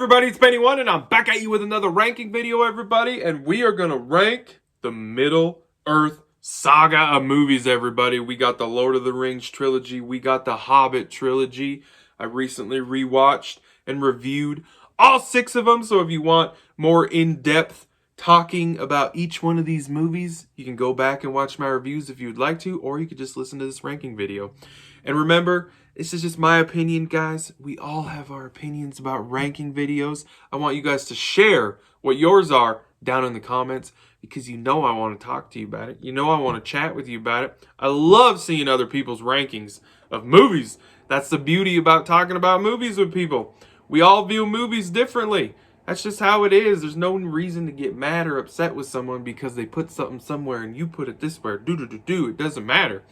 Everybody, it's Benny1 and I'm back at you with another ranking video, everybody, and we are gonna rank the Middle-earth saga of movies, everybody. We got the Lord of the Rings trilogy, we got the Hobbit trilogy. I recently rewatched and reviewed all 6 of them, so if you want more in-depth talking about each one of these movies, you can go back and watch my reviews if you would like to, or you could just listen to this ranking video. And remember, this is just my opinion, guys. We all have our opinions about ranking videos. I want you guys to share what yours are down in the comments because you know I want to talk to you about it. You know I want to chat with you about it. I love seeing other people's rankings of movies. That's the beauty about talking about movies with people. We all view movies differently. That's just how it is. There's no reason to get mad or upset with someone because they put something somewhere and you put it this way. It doesn't matter.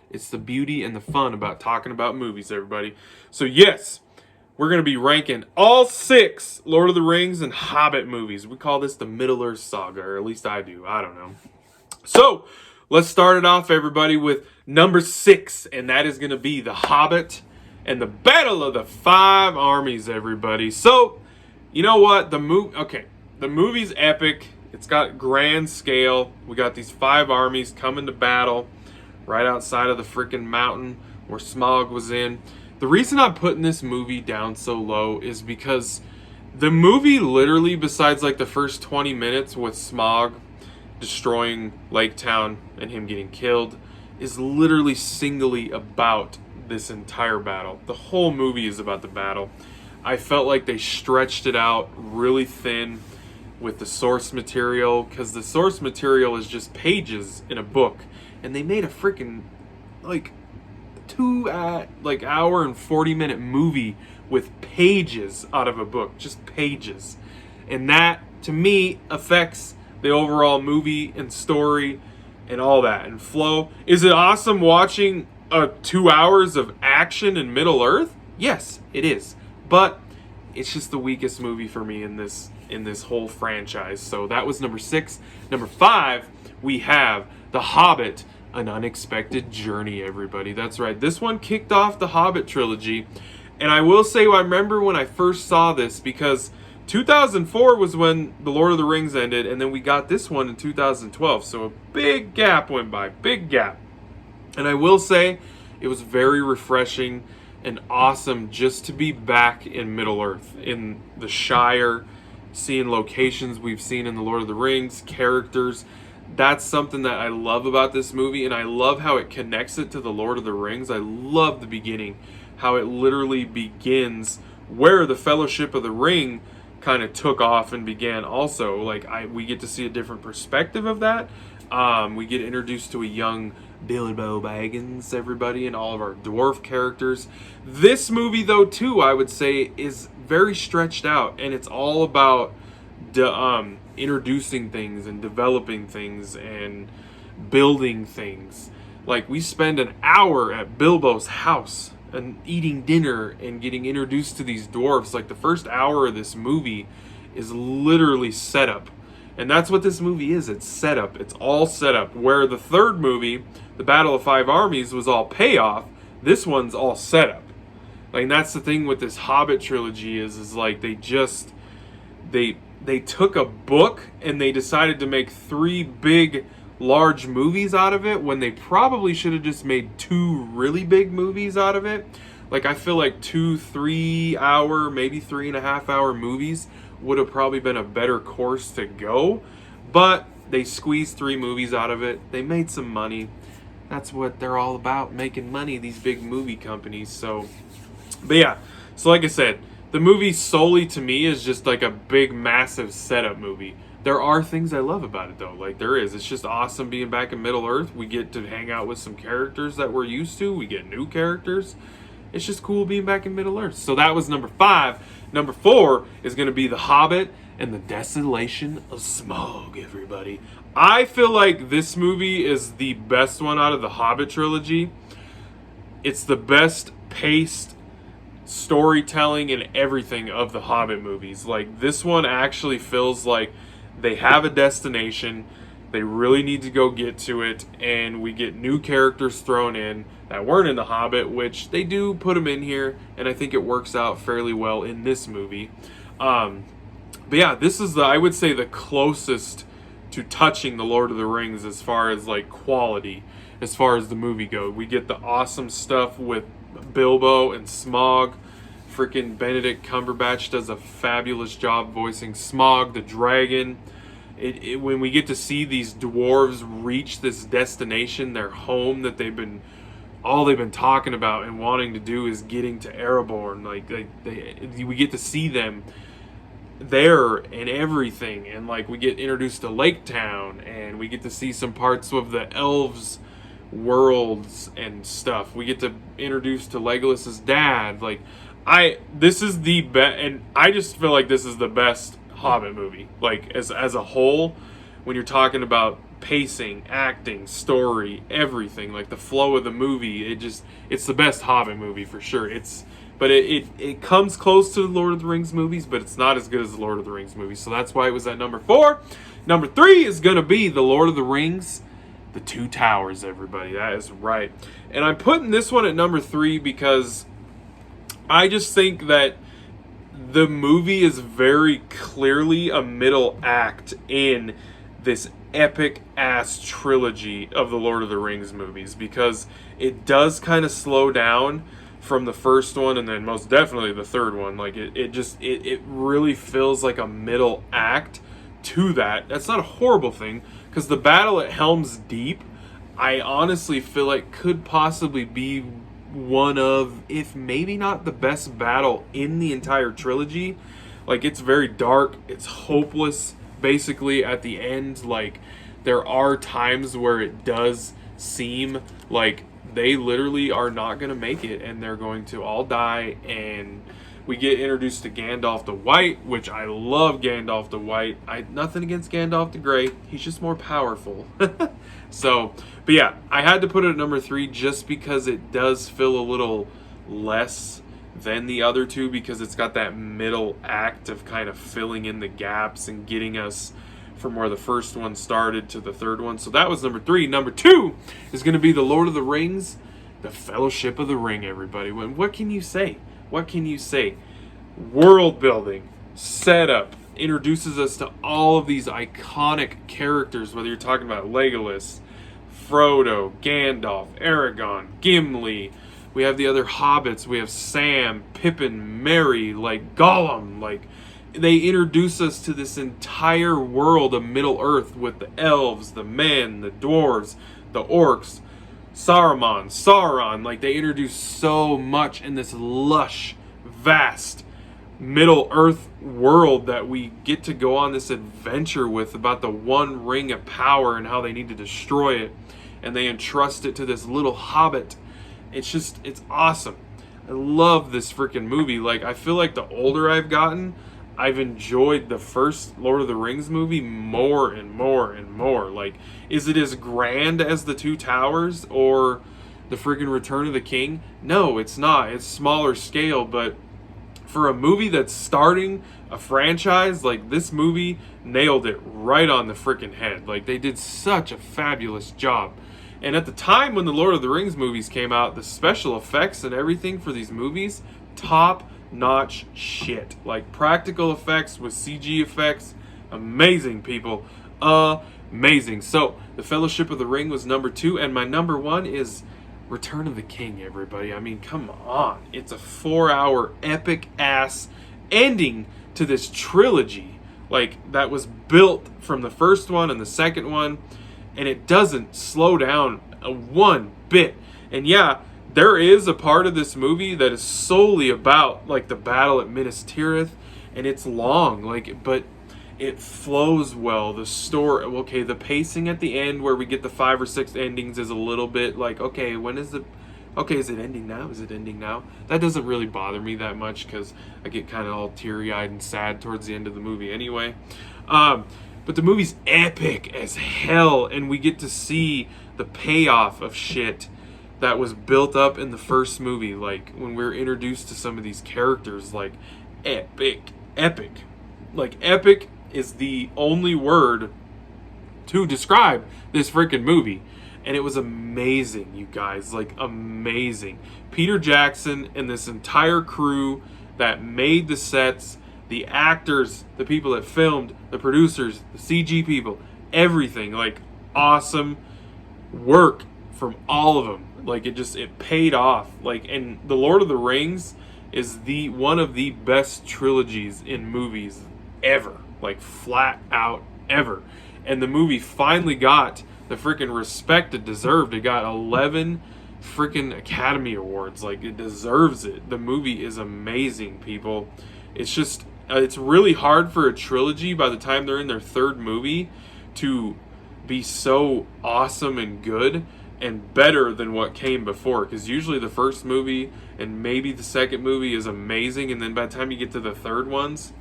It's the beauty and the fun about talking about movies, everybody. So yes, we're going to be ranking all 6 Lord of the Rings and Hobbit movies. We call this the Middle-earth saga, or at least I do. I don't know. So let's start it off, everybody, with number 6, and that is going to be The Hobbit and the Battle of the 5 Armies, everybody. So, you know what? The movie's epic. It's got grand scale. We got these 5 armies coming to battle right outside of the freaking mountain where Smaug was in. The reason I'm putting this movie down so low is because the movie literally, besides like the first 20 minutes with Smaug destroying Lake Town and him getting killed, is literally singly about this entire battle. The whole movie is about the battle. I felt like they stretched it out really thin with the source material, because the source material is just pages in a book. And they made a freaking, like, hour and 40-minute movie with pages out of a book. Just pages. And that, to me, affects the overall movie and story and all that. And flow. Is it awesome watching 2 hours of action in Middle-earth? Yes, it is. But it's just the weakest movie for me in this whole franchise. So that was number 6. Number 5, we have The Hobbit, An Unexpected Journey, everybody. That's right. This one kicked off the Hobbit trilogy. And I will say, I remember when I first saw this, because 2004 was when The Lord of the Rings ended, and then we got this one in 2012. So a big gap went by. Big gap. And I will say, it was very refreshing and awesome just to be back in Middle-earth, in the Shire, seeing locations we've seen in The Lord of the Rings, characters. That's something that I love about this movie, and I love how it connects it to The Lord of the Rings. I love the beginning, how it literally begins where the Fellowship of the Ring kind of took off and began also. Like, we get to see a different perspective of that. We get introduced to a young Bilbo Baggins, everybody, and all of our dwarf characters. This movie, though, too, I would say, is very stretched out, and it's all about introducing things and developing things and building things. Like, we spend an hour at Bilbo's house and eating dinner and getting introduced to these dwarfs. Like, the first hour of this movie is literally setup. And that's what this movie is. It's setup. It's all setup. Where the third movie, The Battle of 5 Armies, was all payoff, this one's all setup. Like, and that's the thing with this Hobbit trilogy is like they took a book and they decided to make 3 big, large movies out of it when they probably should have just made 2 really big movies out of it. Like, I feel like 2 3-hour, maybe 3.5-hour movies would have probably been a better course to go. But they squeezed 3 movies out of it. They made some money. That's what they're all about, making money, these big movie companies. So, but yeah, so like I said, the movie solely to me is just like a big, massive setup movie. There are things I love about it, though. Like, there is. It's just awesome being back in Middle-earth. We get to hang out with some characters that we're used to. We get new characters. It's just cool being back in Middle-earth. So that was number 5. Number 4 is going to be The Hobbit and the Desolation of Smaug, everybody. I feel like this movie is the best one out of the Hobbit trilogy. It's the best paced storytelling and everything of the Hobbit movies. Like, this one actually feels like they have a destination. They really need to go get to it, and we get new characters thrown in that weren't in The Hobbit, which they do put them in here, and I think it works out fairly well in this movie. But yeah, this is I would say the closest to touching the Lord of the Rings as far as like quality, as far as the movie goes. We get the awesome stuff with Bilbo and Smaug. Freaking Benedict Cumberbatch does a fabulous job voicing Smaug the dragon. When we get to see these dwarves reach this destination, their home that they've been talking about and wanting to do is getting to Erebor. We get to see them there and everything, and like we get introduced to Lake Town, and we get to see some parts of the elves worlds and stuff. We get to introduce to Legolas's dad. This is the best, and I just feel like this is the best Hobbit movie. Like as a whole, when you're talking about pacing, acting, story, everything, like the flow of the movie, it's the best Hobbit movie for sure. But it comes close to the Lord of the Rings movies, but it's not as good as the Lord of the Rings movies. So that's why it was at number 4. Number 3 is going to be the Lord of the Rings, The Two Towers, everybody. That is right. And I'm putting this one at number 3 because I just think that the movie is very clearly a middle act in this epic-ass trilogy of the Lord of the Rings movies, because it does kind of slow down from the first one, and then most definitely the third one. Like it really feels like a middle act to that. That's not a horrible thing, because the battle at Helm's Deep, I honestly feel like could possibly be one of, if maybe not the best battle in the entire trilogy. Like, it's very dark, it's hopeless basically at the end. Like, there are times where it does seem like they literally are not going to make it, and they're going to all die. And we get introduced to Gandalf the White, which I love Gandalf the White. Nothing against Gandalf the Grey, he's just more powerful. So, but yeah, I had to put it at number 3 just because it does feel a little less than the other two, because it's got that middle act of kind of filling in the gaps and getting us from where the first one started to the third one. So that was number 3. Number 2 is going to be the Lord of the Rings, the Fellowship of the Ring, everybody. What can you say? What can you say? World building, setup, introduces us to all of these iconic characters, whether you're talking about Legolas, Frodo, Gandalf, Aragorn, Gimli. We have the other hobbits. We have Sam, Pippin, Merry, like Gollum. Like, they introduce us to this entire world of Middle-earth with the elves, the men, the dwarves, the orcs, Sauron. Like, they introduce so much in this lush, vast Middle-earth world that we get to go on this adventure with, about the One Ring of Power and how they need to destroy it. And they entrust it to this little hobbit. It's awesome. I love this freaking movie. Like, I feel like the older I've gotten, I've enjoyed the first Lord of the Rings movie more and more and more. Like, is it as grand as The Two Towers or the freaking Return of the King? No, it's not. It's smaller scale, but for a movie that's starting a franchise, like, this movie nailed it right on the freaking head. Like, they did such a fabulous job. And at the time when the Lord of the Rings movies came out, the special effects and everything for these movies, top-notch shit. Like, practical effects with CG effects, amazing, people. Amazing. So, The Fellowship of the Ring was number 2, and my number 1 is Return of the King, everybody. I mean, come on. It's a 4-hour epic-ass ending to this trilogy. Like, that was built from the first one and the second one, and it doesn't slow down one bit. And yeah, there is a part of this movie that is solely about, like, the battle at Minas Tirith, and it's long, like, but it flows well. The story, okay, the pacing at the end where we get the 5 or 6 endings is a little bit like, okay, is it ending now? Is it ending now? That doesn't really bother me that much, because I get kind of all teary-eyed and sad towards the end of the movie anyway. But the movie's epic as hell, and we get to see the payoff of shit that was built up in the first movie. Like, when we're introduced to some of these characters, like, epic. Like, epic is the only word to describe this freaking movie. And it was amazing, you guys. Like, amazing. Peter Jackson and this entire crew that made the sets, the actors, the people that filmed, the producers, the CG people, everything. Like, awesome work from all of them. Like, it paid off. Like, and The Lord of the Rings is one of the best trilogies in movies ever. Like, flat out ever. And the movie finally got the freaking respect it deserved. It got 11 freaking Academy Awards. Like, it deserves it. The movie is amazing, people. It's just, it's really hard for a trilogy by the time they're in their third movie to be so awesome and good and better than what came before, because usually the first movie and maybe the second movie is amazing, and then by the time you get to the third ones,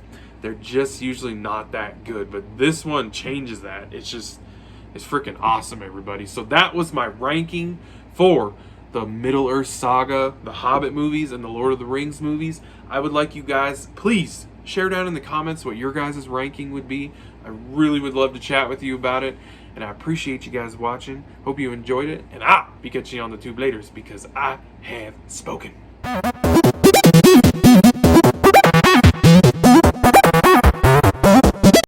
they're just usually not that good. But this one changes that. It's freaking awesome, everybody. So that was my ranking for the Middle-earth saga, the Hobbit movies, and the Lord of the Rings movies. I would like you guys, please share down in the comments what your guys' ranking would be. I really would love to chat with you about it. And I appreciate you guys watching. Hope you enjoyed it. And I'll be catching you on the tube later, because I have spoken.